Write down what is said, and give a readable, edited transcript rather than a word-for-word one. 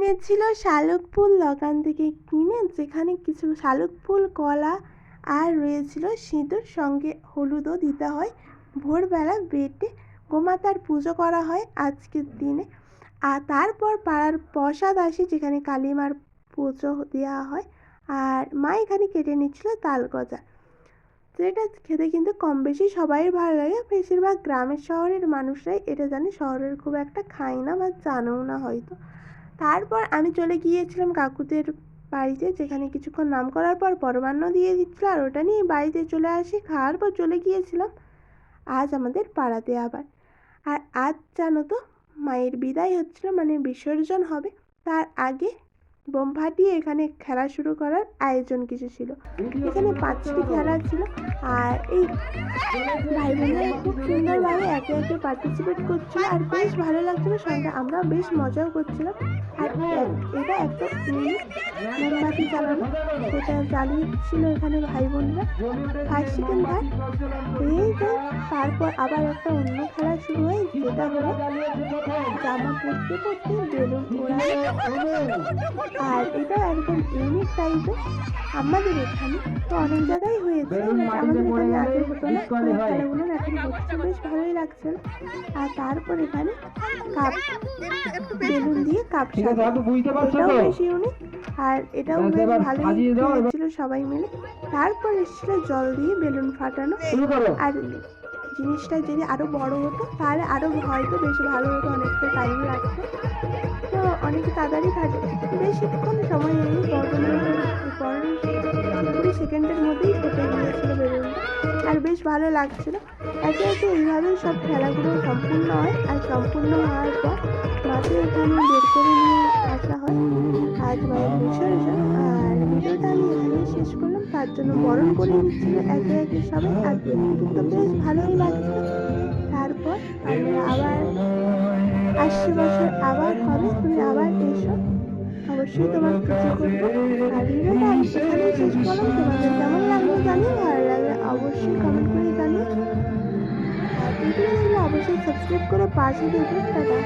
এনেছিল শালুক ফুল দোকান থেকে কিনে, যেখানে কিছু শালুক ফুল, কলা আর রয়েছিল সিঁদুর, সঙ্গে হলুদও দিতে হয়। ভোরবেলা বেটে গোমাতার পুজো করা হয় আজকের দিনে। আর তারপর পাড়ার প্রসাদ আসে, যেখানে কালী মার পুজো দেওয়া হয়। আর মা এখানে কেটে নিচ্ছিল তাল গজা, যেটা খেতে কিন্তু কম বেশি সবাই ভালো লাগে। বেশিরভাগ গ্রামের শহরের মানুষরাই এটা জানে, শহরের খুব একটা খায় না বা জানেও না হয়তো। তারপর আমি চলে গিয়েছিলাম কাকুদের বাড়িতে, যেখানে কিছুক্ষণ নাম করার পর পরমান্ন দিয়ে দিচ্ছিল, আর ওটা নিয়ে বাড়িতে চলে আসি। খাওয়ার পর চলে গিয়েছিলাম আজ আমাদের পাড়াতে আবার। আর আজ জানো তো মায়ের বিদায় হচ্ছিল, মানে বিসর্জন হবে। তার আগে বোম ফাটিয়ে এখানে খেলা শুরু করার আয়োজন কিছু ছিল। এখানে 5টি খেলা ছিল, আর এই ভাই বোনেরা খুব সুন্দরভাবে একে একে পার্টিসিপেট করছিল, আর বেশ ভালো লাগছিল। সঙ্গে আমরা বেশ মজাও করছিলাম। আর এটা একটা মোমবাতি জ্বালানো, সেটা জ্বালিয়েছিল এখানে ভাই বোনরা। ফার্স্ট সেকেন্ড থার্ড পেয়ে যায়। তারপর আবার একটা অন্য খেলা শুরু হয়, যেটা হলো জামা পরতে পরতে বেলুন ওড়ানো। আর এটা একদম ইউনিক টাইপের আমাদের এখানে, তো অনেক জায়গায় হয়েছে, আমাদের এখানে আগে হতো না। ওই খেলাগুলো এখন হচ্ছে, বেশ ভালোই লাগছে। আর তারপর এখানে কাপ, বেলুন দিয়ে কাপ এটাও বেশ ইউনিক, আর এটাও বেশ ভালোই হয়েছিল সবাই মিলে। তারপর এসেছিল জল দিয়ে বেলুন ফাটানো। আর জিনিসটা যদি আরো বড় হতো তাহলে আরো হয়তো বেশ ভালো হতো, অনেকটা টাইম লাগতো, তো অনেকে তাড়াতাড়ি ফাটে, বেশিক্ষণ সময় নেই। 20 সেকেন্ডের মধ্যেই ফেটে গিয়েছিল বেলুনটা, আর বেশ ভালো লাগছিল। একে একে এইভাবেই সব খেলাগুলো সম্পূর্ণ হয়। আর সম্পূর্ণ হওয়ার পর মাকে এখানে বের করে নিয়ে আসা হয় আজ মায়ের বিসর্জন। আর ভিডিওটা আমি এখানেই শেষ করলাম, তার জন্য বরণ করে দিচ্ছিল একে একে সবাই, আর দেখতে তো বেশ ভালোই লাগছিল। তারপর আমরা আবার আসছে বছর আবার হবে, তুমি আবার এসো, অবশ্যই তোমার পুজো করবো। আর ভিডিওটা আমি এখানেই শেষ করলাম। তোমাদের কেমন লাগলো জানিও, ভালো লাগলে অবশ্যই কমেন্ট করে জানিও। আর ভিডিও দেখলে অবশ্যই সাবস্ক্রাইব করে পাশে দেখবে। টাটা।